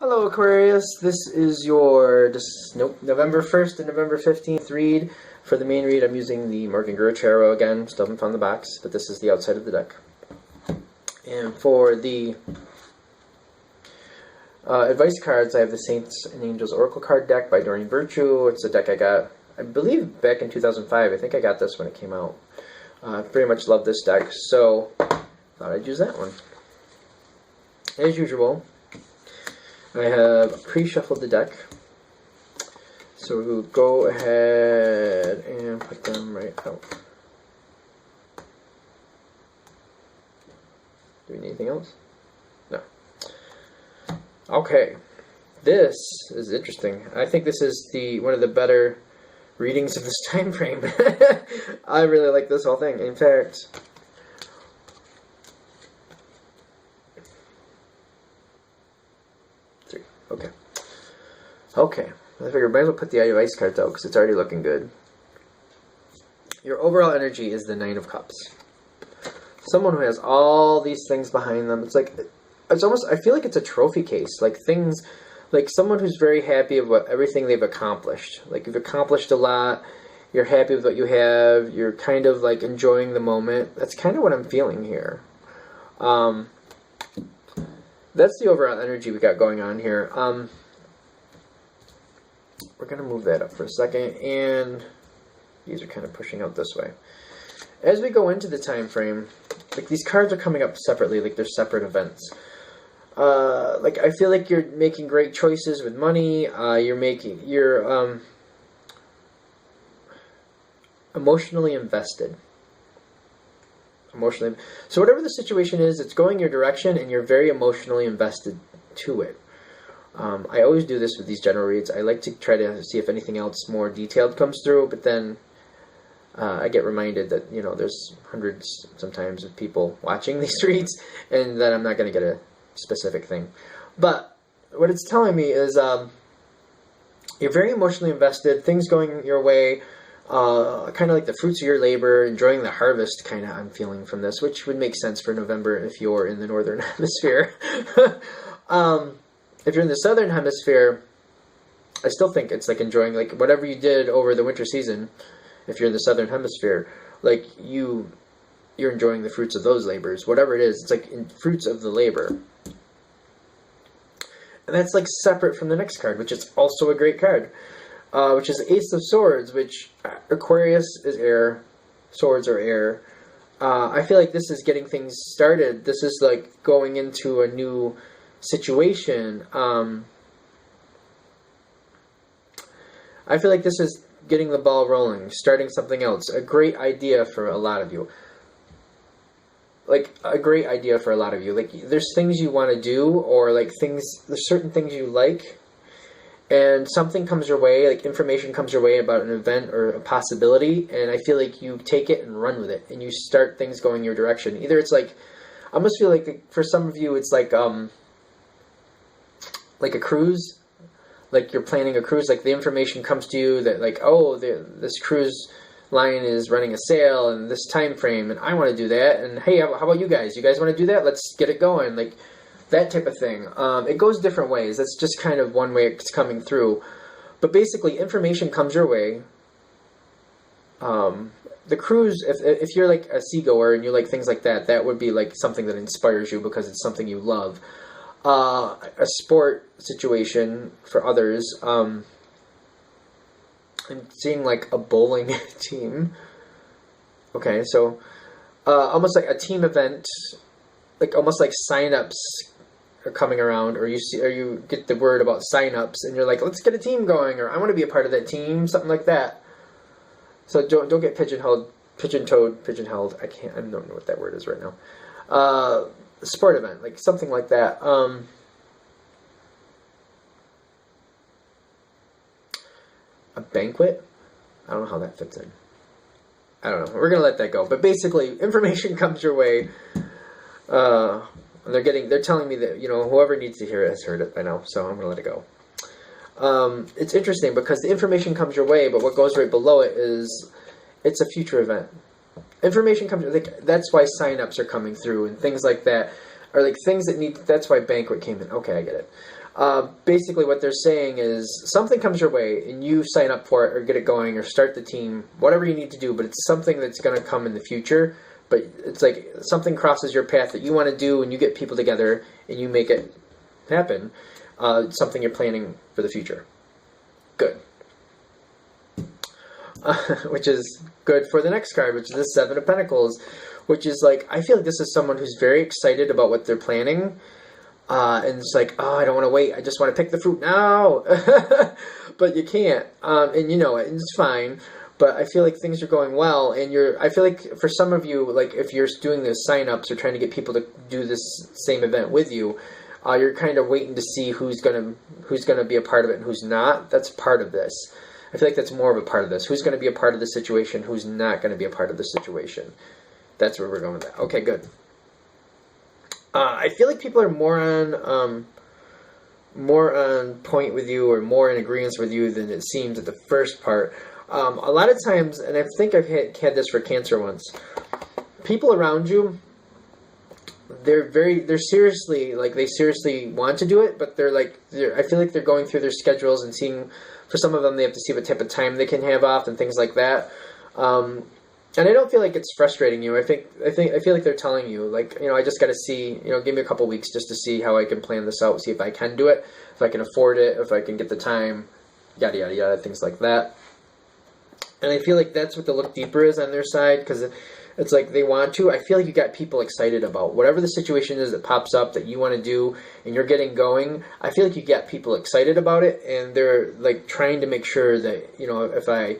Hello Aquarius, this is your November 1st and November 15th read. For the main read I'm using the Morgan Guru Tarot again, still haven't found the box, but this is the outside of the deck. And for the advice cards, I have the Saints and Angels Oracle card deck by Doreen Virtue. It's a deck I got, I believe, back in 2005. I think I got this when it came out. I pretty much love this deck, so thought I'd use that one. As usual, I have pre-shuffled the deck, so we'll go ahead and put them right out. Do we need anything else? No. Okay, this is interesting. I think this is one of the better readings of this time frame. I really like this whole thing. In fact, Okay, I figured I might as well put the advice cards out because it's already looking good. Your overall energy is the Nine of Cups. Someone who has all these things behind them. It's almost, I feel like it's a trophy case. Like someone who's very happy about everything they've accomplished. Like you've accomplished a lot, you're happy with what you have, you're kind of like enjoying the moment. That's kind of what I'm feeling here. That's the overall energy we got going on here. We're going to move that up for a second, and these are kind of pushing out this way. As we go into the time frame, like these cards are coming up separately, like they're separate events. Like I feel like you're making great choices with money. You're emotionally invested. So whatever the situation is, it's going your direction, and you're very emotionally invested to it. I always do this with these general reads. I like to try to see if anything else more detailed comes through, but then I get reminded that, you know, there's hundreds sometimes of people watching these reads, and that I'm not going to get a specific thing. But what it's telling me is you're very emotionally invested, things going your way, kind of like the fruits of your labor, enjoying the harvest, kind of I'm feeling from this, which would make sense for November if you're in the northern hemisphere. If you're in the southern hemisphere, I still think it's like enjoying like whatever you did over the winter season. If you're in the southern hemisphere, like you're enjoying the fruits of those labors, whatever it is. It's like fruits of the labor, and that's like separate from the next card, which is also a great card, which is the Ace of Swords. Which Aquarius is air, swords are air. I feel like this is getting things started. This is like going into a new situation. I feel like this is getting the ball rolling, starting something else. A great idea for a lot of you. Like a great idea for a lot of you. Like there's things you want to do, or like there's certain things you like, and something comes your way, like information comes your way about an event or a possibility, and I feel like you take it and run with it, and you start things going your direction. Either it's like, I almost feel like for some of you it's like a cruise, like you're planning a cruise, like the information comes to you that like, oh, this cruise line is running a sale in this time frame, and I want to do that, and hey, how about you guys? You guys want to do that? Let's get it going, like that type of thing. It goes different ways. That's just kind of one way it's coming through. But basically, information comes your way. The cruise, if you're like a seagoer and you like things like that, that would be like something that inspires you because it's something you love. A sport situation for others. I'm seeing like a bowling team. Okay, so almost like a team event, like almost like sign-ups are coming around, or you get the word about sign-ups, and you're like, let's get a team going, or I want to be a part of that team, something like that. So don't get pigeonholed. I don't know what that word is right now. Sport event, like something like that. A banquet? I don't know how that fits in. I don't know. We're going to let that go. But basically, information comes your way. And they're telling me that, you know, whoever needs to hear it has heard it by now, so I'm going to let it go. It's interesting because the information comes your way, but what goes right below it is it's a future event. Information comes, like, that's why sign-ups are coming through and things like that. or like things that need. That's why banquet came in. Okay, I get it. Basically, what they're saying is something comes your way, and you sign up for it, or get it going, or start the team, whatever you need to do. But it's something that's going to come in the future. But it's like something crosses your path that you want to do, and you get people together, and you make it happen. Something you're planning for the future. Good. Which is good for the next card, which is the Seven of Pentacles, which is like, I feel like this is someone who's very excited about what they're planning, and it's like, oh, I don't want to wait, I just want to pick the fruit now, but you can't, and you know it, and it's fine, but I feel like things are going well, and I feel like for some of you, like if you're doing the sign-ups or trying to get people to do this same event with you, you're kind of waiting to see who's gonna be a part of it and who's not. That's part of this. I feel like that's more of a part of this. Who's going to be a part of the situation? Who's not going to be a part of the situation? That's where we're going with that. Okay, good. I feel like people are more on point with you, or more in agreement with you than it seems at the first part. A lot of times, and I think I've had this for Cancer once, people around you, they're seriously, like, they seriously want to do it, but I feel like they're going through their schedules and seeing. For some of them, they have to see what type of time they can have off and things like that. And I don't feel like it's frustrating you. I feel like they're telling you, like, you know, I just got to see, you know, give me a couple weeks just to see how I can plan this out, see if I can do it, if I can afford it, if I can get the time, yada, yada, yada, things like that. And I feel like that's what the look deeper is on their side, because it's like they want to. I feel like you got people excited about whatever the situation is that pops up that you want to do and you're getting going. I feel like you get people excited about it, and they're like trying to make sure that, you know, if I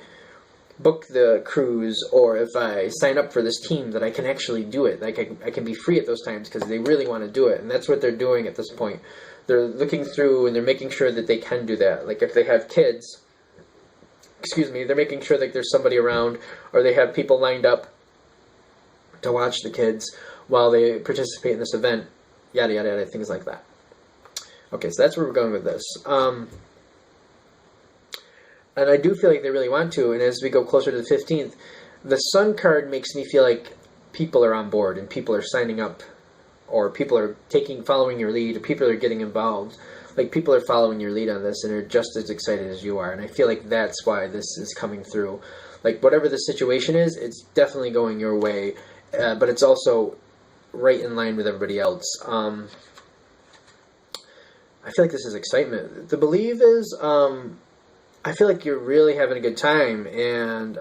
book the cruise or if I sign up for this team, that I can actually do it. Like I can be free at those times because they really want to do it. And that's what they're doing at this point. They're looking through and they're making sure that they can do that. Like if they have kids, they're making sure that there's somebody around, or they have people lined up to watch the kids while they participate in this event, yada, yada, yada, things like that. Okay, so that's where we're going with this. And I do feel like they really want to, and as we go closer to the 15th, the Sun card makes me feel like people are on board, and people are signing up, or people are following your lead, or people are getting involved. Like, people are following your lead on this, and are just as excited as you are, and I feel like that's why this is coming through. Like, whatever the situation is, it's definitely going your way, but it's also right in line with everybody else. I feel like this is excitement. The believe is, I feel like you're really having a good time, and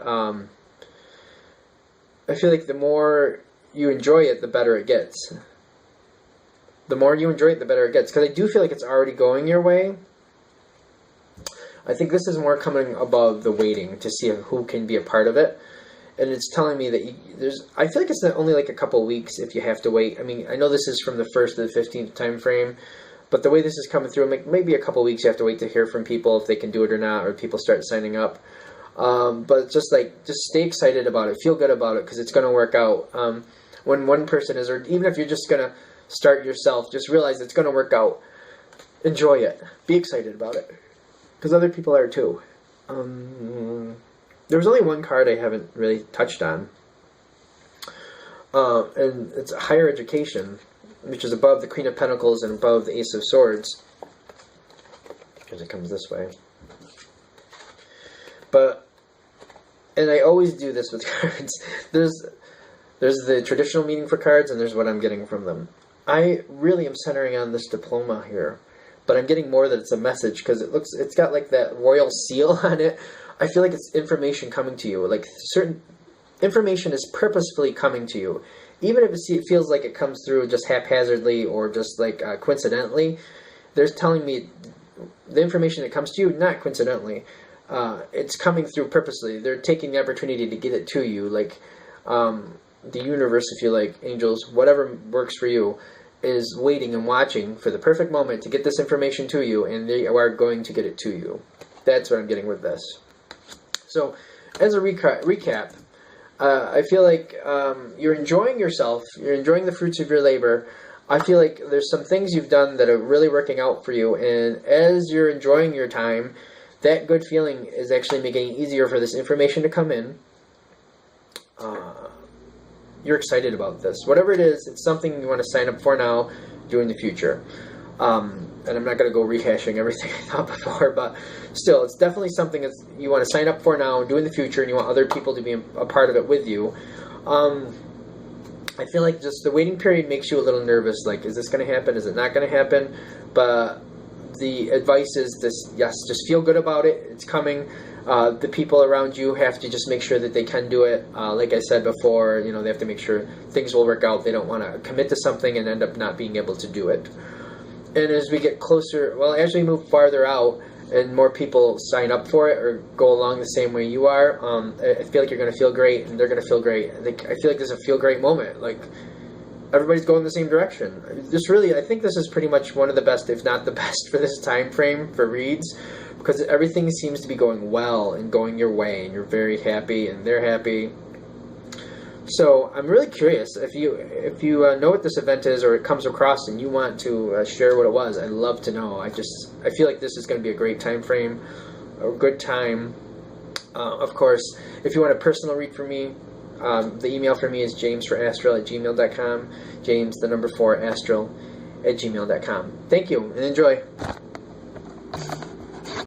I feel like the more you enjoy it, the better it gets. The more you enjoy it, the better it gets. Because I do feel like it's already going your way. I think this is more coming above the waiting to see who can be a part of it. And it's telling me that I feel like it's only like a couple weeks if you have to wait. I mean, I know this is from the 1st to the 15th time frame, but the way this is coming through, maybe a couple weeks you have to wait to hear from people if they can do it or not, or people start signing up. But just stay excited about it. Feel good about it, because it's going to work out. When one person is, or even if you're just going to start yourself, just realize it's going to work out. Enjoy it. Be excited about it, because other people are too. There was only one card I haven't really touched on, and it's higher education, which is above the Queen of Pentacles and above the Ace of Swords, because it comes this way. And I always do this with cards. There's the traditional meaning for cards, and there's what I'm getting from them. I really am centering on this diploma here, but I'm getting more that it's a message, because it's got like that royal seal on it. I feel like it's information coming to you. Like, certain information is purposefully coming to you. Even if it feels like it comes through just haphazardly or just like coincidentally, they're telling me the information that comes to you, not coincidentally, it's coming through purposely. They're taking the opportunity to get it to you. Like, the universe, if you like, angels, whatever works for you, is waiting and watching for the perfect moment to get this information to you, and they are going to get it to you. That's what I'm getting with this. So, as a recap, I feel like you're enjoying yourself, you're enjoying the fruits of your labor. I feel like there's some things you've done that are really working out for you, and as you're enjoying your time, that good feeling is actually making it easier for this information to come in. You're excited about this. Whatever it is, it's something you want to sign up for now. doing the future. And I'm not going to go rehashing everything I thought before, but still, it's definitely something that you want to sign up for now and do in the future, and you want other people to be a part of it with you. I feel like just the waiting period makes you a little nervous. Like, is this going to happen? Is it not going to happen? But the advice is this: yes, just feel good about it. It's coming. The people around you have to just make sure that they can do it. Like I said before, they have to make sure things will work out. They don't want to commit to something and end up not being able to do it. And as we get closer, as we move farther out and more people sign up for it or go along the same way you are, I feel like you're going to feel great and they're going to feel great. I feel like there's a feel great moment. Like, everybody's going the same direction. I think this is pretty much one of the best, if not the best, for this time frame for reads, because everything seems to be going well and going your way, and you're very happy and they're happy. So I'm really curious if you know what this event is, or it comes across and you want to share what it was. I'd love to know. I feel like this is going to be a great time frame, a good time. Of course, if you want a personal read from me, the email for me is james4astral@gmail.com. James, the number 4, astral@gmail.com. Thank you and enjoy.